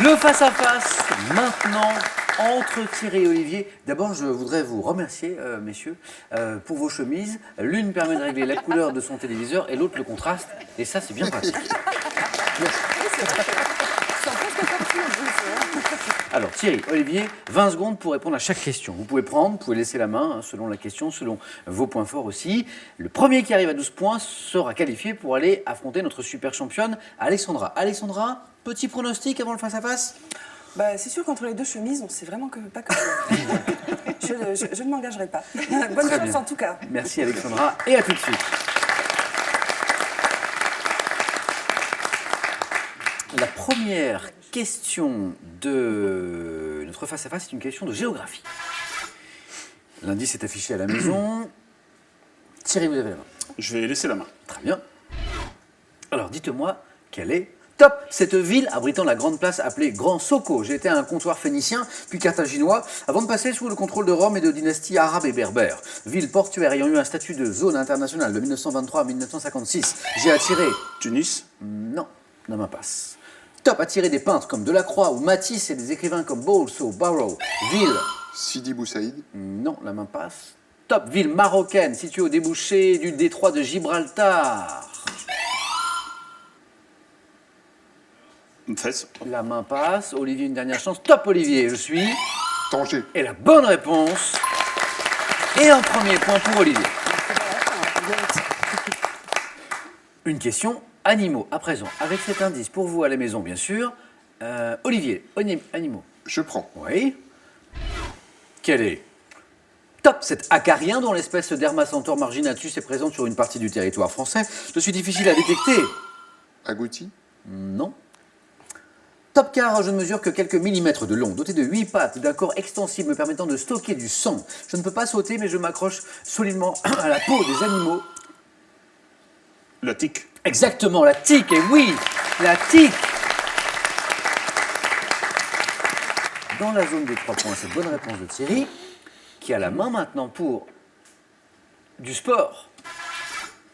Le face-à-face, maintenant, entre Thierry et Olivier. D'abord, je voudrais vous remercier, messieurs, pour vos chemises. L'une permet de régler la couleur de son téléviseur et l'autre le contraste. Et ça, c'est bien pratique. Alors, Thierry, Olivier, 20 secondes pour répondre à chaque question. Vous pouvez prendre, vous pouvez laisser la main, selon la question, selon vos points forts aussi. Le premier qui arrive à 12 points sera qualifié pour aller affronter notre super championne, Alexandra. Alexandra, petit pronostic avant le face-à-face ? Bah, c'est sûr qu'entre les deux chemises, on sait vraiment que pas comme je ne m'engagerai pas. Bonne Très chance bien. en tout cas. Merci Alexandra, et à tout de suite. La première question de notre face-à-face est une question de géographie. L'indice est affiché à la maison. Thierry, vous avez la main. Je vais laisser la main. Très bien. Alors, dites-moi, quelle est top cette ville abritant la grande place appelée Grand Soko. J'ai été à un comptoir phénicien, puis carthaginois, avant de passer sous le contrôle de Rome et de dynasties arabes et berbères. Ville portuaire ayant eu un statut de zone internationale de 1923 à 1956. J'ai attiré... Tunis. Non, non m'impasse. Top attiré des peintres comme Delacroix ou Matisse et des écrivains comme Bowles ou Barrow. Ville... Sidi Bou Saïd. Non, la main passe. Top ville marocaine située au débouché du détroit de Gibraltar. Fès. La main passe. Olivier, une dernière chance. Top Olivier, je suis... Tanger. Et la bonne réponse. Et un premier point pour Olivier. Une question animaux à présent. Avec cet indice pour vous à la maison, bien sûr. Olivier, animaux. Je prends. Oui. Quel est top cet acarien dont l'espèce Dermacentor marginatus est présente sur une partie du territoire français. Je suis difficile à détecter. Agouti. Non. Top car je ne mesure que quelques millimètres de long, doté de 8 pattes, d'un corps extensible me permettant de stocker du sang. Je ne peux pas sauter, mais je m'accroche solidement à la peau des animaux. La tique. Exactement, la tique, et oui, la tique. Dans la zone des 3 points, c'est bonne réponse de Thierry, qui a la main maintenant pour du sport.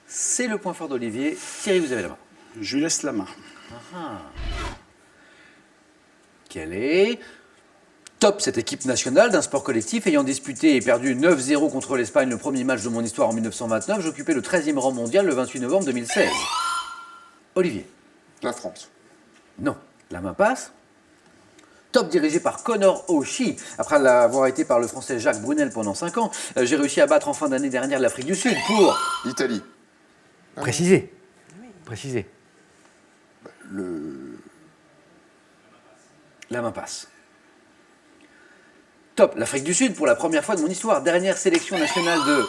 C'est le point fort d'Olivier. Thierry, vous avez la main. Je lui laisse la main. Quelle est top cette équipe nationale d'un sport collectif ayant disputé et perdu 9-0 contre l'Espagne, le premier match de mon histoire en 1929. J'occupais le 13e rang mondial le 28 novembre 2016. Olivier. La France. Non. La main passe. Top dirigé par Conor O'Shea. Après l'avoir été par le français Jacques Brunel pendant 5 ans, j'ai réussi à battre en fin d'année dernière l'Afrique du Sud pour... L'Italie. Préciser. Préciser. La main passe. Top, l'Afrique du Sud pour la première fois de mon histoire. Dernière sélection nationale de...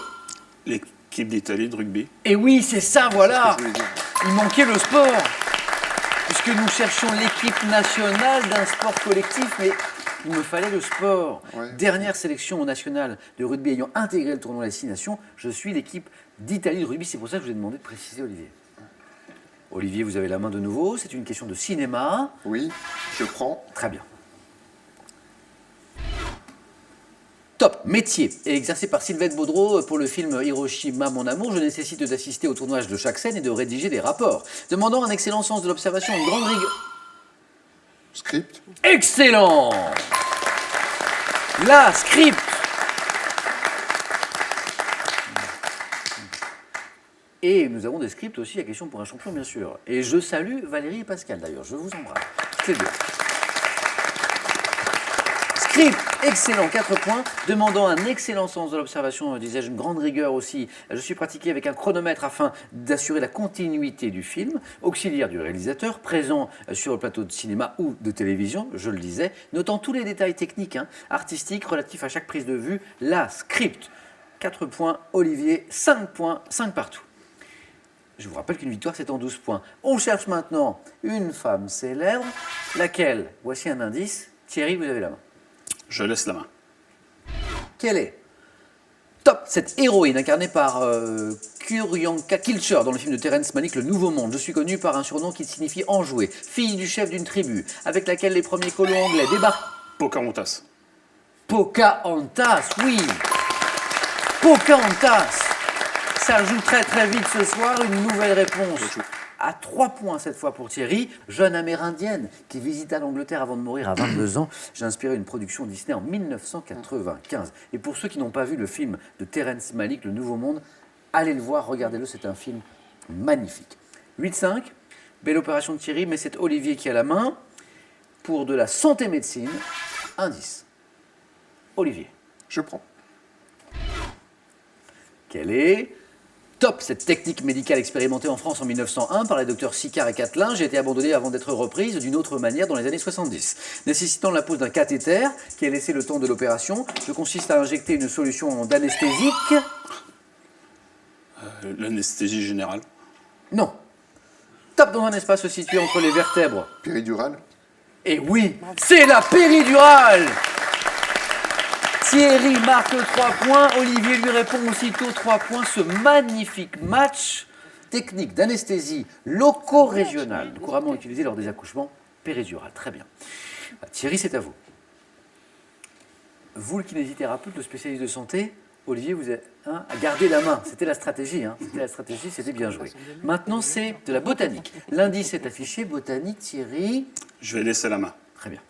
L'équipe d'Italie de rugby. Et oui, c'est ça, voilà. Je voulais dire. Il manquait le sport. Puisque nous cherchions l'équipe nationale d'un sport collectif, mais il me fallait le sport. Ouais. Dernière sélection nationale de rugby ayant intégré le tournoi des 6 nations, je suis l'équipe d'Italie de rugby. C'est pour ça que je vous ai demandé de préciser, Olivier. Olivier, vous avez la main de nouveau. C'est une question de cinéma. Oui, je prends. Très bien. Top métier et exercé par Sylvette Baudreau pour le film Hiroshima mon amour, je nécessite d'assister au tournage de chaque scène et de rédiger des rapports. Demandant un excellent sens de l'observation, une grande rigueur. Script. Excellent. La script. Et nous avons des scripts aussi à question pour un champion, bien sûr. Et je salue Valérie et Pascal, d'ailleurs. Je vous embrasse. C'est bien. Script, excellent, 4 points. Demandant un excellent sens de l'observation, disais-je, une grande rigueur aussi. Je suis pratiqué avec un chronomètre afin d'assurer la continuité du film. Auxiliaire du réalisateur, présent sur le plateau de cinéma ou de télévision, je le disais. Notant tous les détails techniques, artistiques, relatifs à chaque prise de vue. La script, 4 points. Olivier, 5 points, 5 partout. Je vous rappelle qu'une victoire, c'est en 12 points. On cherche maintenant une femme célèbre. Laquelle? Voici un indice. Thierry, vous avez la main. Je laisse la main. Quelle est top cette héroïne incarnée par Q'orianka Kilcher dans le film de Terrence Malick, Le Nouveau Monde. Je suis connu par un surnom qui signifie enjouée, fille du chef d'une tribu, avec laquelle les premiers colons anglais débarquent. Pocahontas. Pocahontas, oui. Pocahontas. Ça joue très très vite ce soir, une nouvelle réponse À 3 points cette fois pour Thierry, jeune amérindienne qui visita l'Angleterre avant de mourir à 22 ans. J'ai inspiré une production Disney en 1995. Et pour ceux qui n'ont pas vu le film de Terrence Malick, Le Nouveau Monde, allez le voir, regardez-le, c'est un film magnifique. 8-5, belle opération de Thierry, mais c'est Olivier qui a la main. Pour de la santé médecine, indice. Olivier. Je prends. Quelle est top cette technique médicale expérimentée en France en 1901 par les docteurs Sicard et Catelin. J'ai été abandonnée avant d'être reprise d'une autre manière dans les années 70. Nécessitant la pose d'un cathéter qui a laissé le temps de l'opération, je consiste à injecter une solution d'anesthésique. L'anesthésie générale. Non. Top dans un espace situé entre les vertèbres. Péridurale. Et oui, c'est la péridurale. Thierry marque 3 points, Olivier lui répond aussitôt 3 points. Ce magnifique match technique d'anesthésie loco-régionale, couramment utilisé lors des accouchements péridurales. Très bien. Thierry, c'est à vous. Vous, le kinésithérapeute, le spécialiste de santé, Olivier, vous êtes à garder la main. C'était la stratégie, c'était bien joué. Maintenant, c'est de la botanique. L'indice est affiché, botanique, Thierry. Je vais laisser la main. Très bien.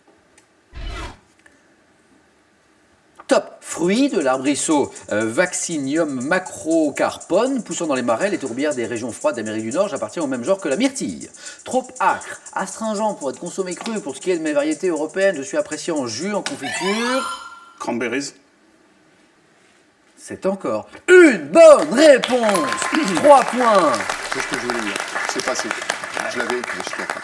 Top. Fruit de l'arbrisseau Vaccinium macrocarpone, poussant dans les marais, les tourbières des régions froides d'Amérique du Nord, j'appartiens au même genre que la myrtille. Trop âcre, astringent pour être consommé cru. Pour ce qui est de mes variétés européennes, je suis apprécié en jus, en confiture. Cranberries. C'est encore une bonne réponse. 3 points. C'est ce que je voulais dire. C'est passé. Je l'avais écrit, je l'ai pas.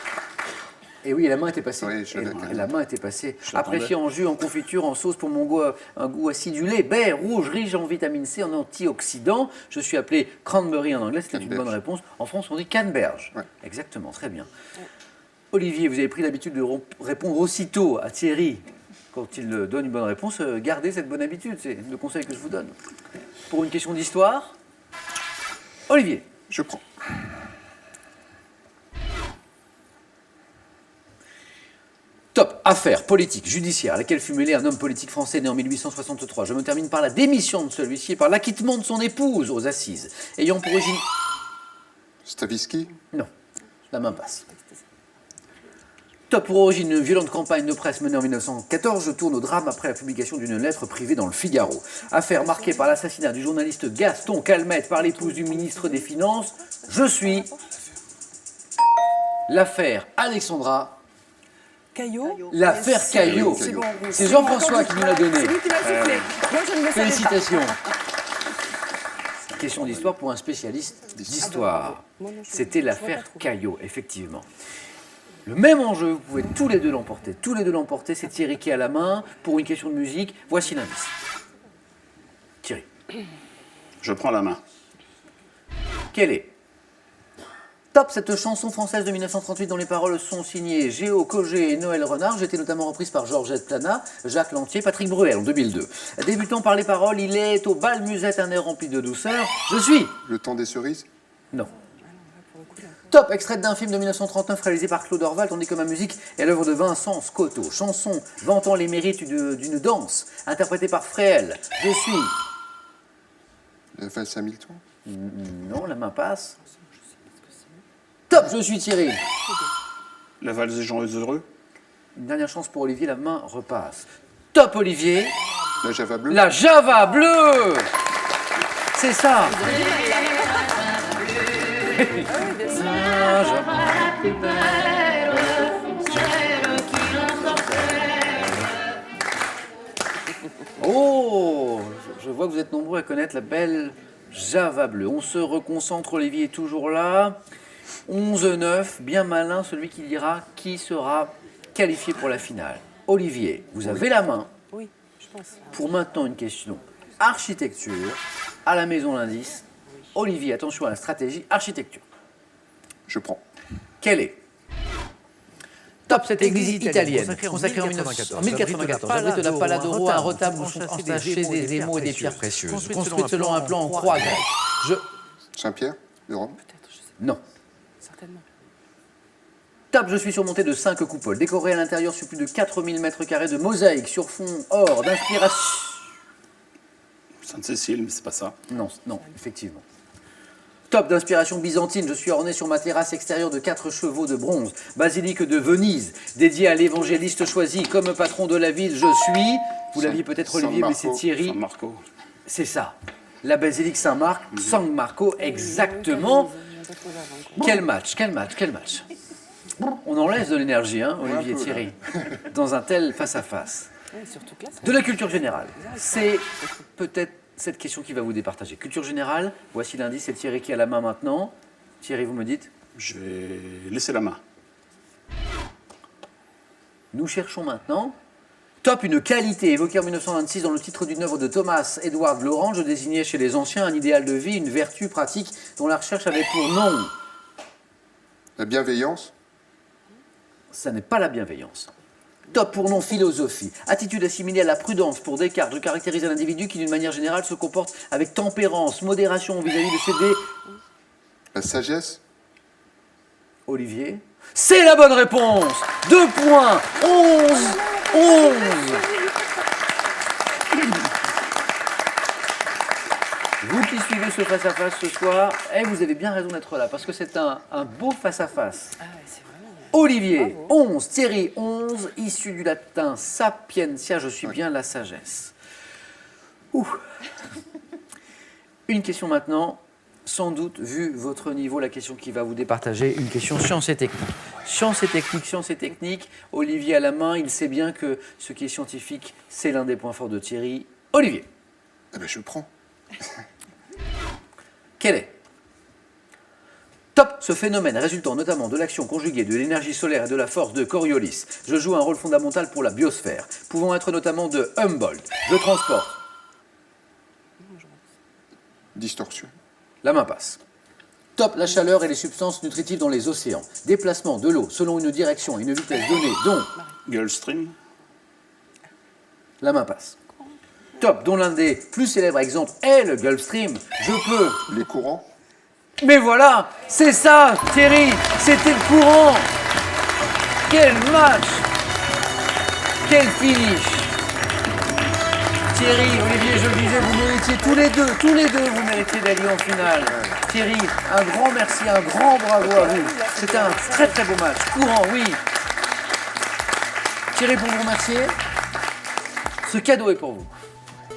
Et oui, la main était passée. Oui, je l'avais Et écrit. la main était passée. Je l'attendais. Apprécié en jus, en confiture, en sauce pour mon goût, un goût acidulé, baie, rouge, riche en vitamine C, en antioxydants. Je suis appelé cranberry en anglais, c'était une Canneberge. bonne réponse. En France, on dit canneberge. Ouais. Exactement, très bien. Olivier, vous avez pris l'habitude de répondre aussitôt à Thierry quand il donne une bonne réponse. Gardez cette bonne habitude, c'est le conseil que je vous donne. Pour une question d'histoire, Olivier. Je prends. Top. Affaire politique, judiciaire, à laquelle fut mêlé un homme politique français né en 1863. Je me termine par la démission de celui-ci et par l'acquittement de son épouse aux assises, ayant pour origine... Stavisky. Non, la main passe. Top. Pour origine, une violente campagne de presse menée en 1914. Je tourne au drame après la publication d'une lettre privée dans le Figaro. Affaire marquée par l'assassinat du journaliste Gaston Calmette par l'épouse du ministre des Finances. Je suis... L'affaire Alexandra. Caillot. L'affaire Caillot. C'est bon, oui. C'est Jean-François qui nous l'a donné. C'est lui qui l'a soufflé. Moi, je ne le savais pas. Félicitations. Question d'histoire pour un spécialiste d'histoire. Moi non, je- C'était je vois l'affaire pas trop. Caillot, effectivement. Le même enjeu, vous pouvez tous les deux l'emporter. Tous les deux l'emporter, c'est Thierry qui a la main. Pour une question de musique, voici l'indice. Thierry, Je prends la main. quelle est top cette chanson française de 1938 dont les paroles sont signées Géo Cogé et Noël Renard. J'étais notamment reprise par Georgette Plana, Jacques Lantier, Patrick Bruel en 2002. Débutant par les paroles, il est au bal musette un air rempli de douceur. Je suis... Le temps des cerises. Non. Top, extrait d'un film de 1939 réalisé par Claude Orval, tandis que ma musique est l'œuvre de Vincent Scotto. Chanson vantant les mérites d'une danse, interprétée par Fréhel. Je suis... La valse Hamilton. Non, la main passe. Top, je suis Thierry. La valse des gens heureux. Une dernière chance pour Olivier, la main repasse. Top, Olivier. La Java bleue. La Java bleue. C'est ça. La Java. Oh, je vois que vous êtes nombreux à connaître la belle Java bleue. On se reconcentre, Olivier est toujours là. 11-9, bien malin celui qui dira qui sera qualifié pour la finale. Olivier, vous avez la main Oui, je pense. pour maintenant une question architecture. À la maison l'indice. Olivier, attention à la stratégie architecture. Je prends. Quelle est top cette église Église italienne, italienne, consacrée en 1994, 1914, abrite la Paladoro, un retable où sont entachés des émaux et des pierres précieuses, construite selon un plan en croix grecque. Je... Saint-Pierre de Rome. Peut-être, je sais Non. pas, certainement. Top, je suis surmonté de 5 coupoles, décorées à l'intérieur sur plus de 4000 mètres carrés de mosaïques sur fond or, d'inspiration... Sainte-Cécile, mais c'est pas ça. Non, non, effectivement. Top. Top d'inspiration byzantine, je suis orné sur ma terrasse extérieure de 4 chevaux de bronze. Basilique de Venise, dédié à l'évangéliste choisi comme patron de la ville, je suis... Vous l'aviez peut-être San Olivier, mais c'est Marco. Thierry. San Marco. C'est ça. La basilique Saint-Marc, San Marco, exactement. Quel match, quel match, quel match. On en laisse de l'énergie, hein, Olivier et peu, là. Thierry, dans un tel face-à-face. Ouais, surtout que là, ça- De la culture générale, c'est peut-être cette question qui va vous départager. Culture générale, voici l'indice, c'est Thierry qui a la main maintenant. Thierry, vous me dites, Je vais laisser la main. nous cherchons maintenant. Top, une qualité évoquée en 1926 dans le titre d'une œuvre de Thomas Edward Lawrence. Je désignais chez les anciens un idéal de vie, une vertu pratique dont la recherche avait pour nom. La bienveillance. Ça n'est pas la bienveillance. Top pour nom philosophie. Attitude assimilée à la prudence pour Descartes. Je caractérise un individu qui d'une manière générale se comporte avec tempérance, modération vis-à-vis de ses La sagesse. Olivier. C'est la bonne réponse. 2 points. 11. Vous qui suivez ce face-à-face ce soir, vous avez bien raison d'être là, parce que c'est un beau face-à-face. Ah ouais, c'est vraiment... Olivier, 11, Thierry, 11, issu du latin sapientia, je suis bien la sagesse. Ouh. Une question maintenant, sans doute, vu votre niveau, la question qui va vous départager, une question science et technique. Science et technique, Olivier à la main, il sait bien que ce qui est scientifique, c'est l'un des points forts de Thierry. Olivier, Eh ben, je prends. quel est Top, ce phénomène résultant notamment de l'action conjuguée de l'énergie solaire et de la force de Coriolis. Je joue un rôle fondamental pour la biosphère, pouvant être notamment de Humboldt. Je transporte. Distorsion. La main passe. Top, la chaleur et les substances nutritives dans les océans. Déplacement de l'eau selon une direction et une vitesse donnée, dont Gulfstream. la main passe. Top, dont l'un des plus célèbres exemples est le Gulf Stream. Je peux. Les courants. Mais voilà, c'est ça, Thierry, c'était le courant. Quel match, quel finish. Thierry, Olivier, je le disais, vous méritiez tous les deux, vous méritiez d'aller en finale. Thierry, un grand merci, un grand bravo à vous. C'était un très très beau match. Courant, oui. Thierry, pour vous remercier, ce cadeau est pour vous.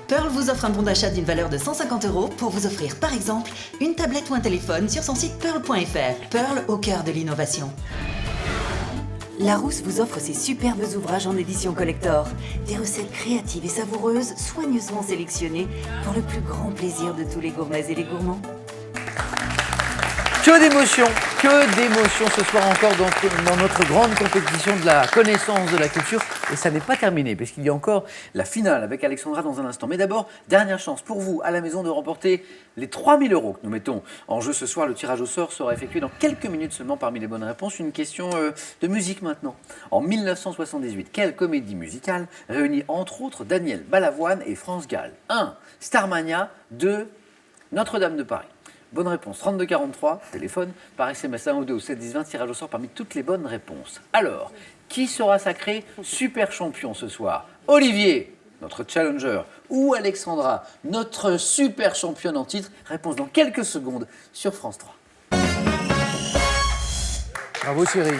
Pearl vous offre un bon d'achat d'une valeur de 150 € pour vous offrir par exemple une tablette ou un téléphone sur son site pearl.fr. Pearl au cœur de l'innovation. Larousse vous offre ses superbes ouvrages en édition collector. Des recettes créatives et savoureuses, soigneusement sélectionnées pour le plus grand plaisir de tous les gourmets et les gourmands. Que d'émotions ce soir encore dans notre grande compétition de la connaissance de la culture. Et ça n'est pas terminé, puisqu'il y a encore la finale avec Alexandra dans un instant. Mais d'abord, dernière chance pour vous, à la maison, de remporter les 3 000 € que nous mettons en jeu ce soir. Le tirage au sort sera effectué dans quelques minutes seulement parmi les bonnes réponses. Une question de musique maintenant. En 1978, quelle comédie musicale réunit entre autres Daniel Balavoine et France Gall? 1. Starmania. 2. Notre-Dame de Paris. Bonne réponse, 3243, téléphone, par SMS 1 ou 2 ou 7 10 20, tirage au sort parmi toutes les bonnes réponses. Alors, qui sera sacré super champion ce soir? Olivier, notre challenger, ou Alexandra, notre super championne en titre? Réponse dans quelques secondes sur France 3. Bravo Thierry.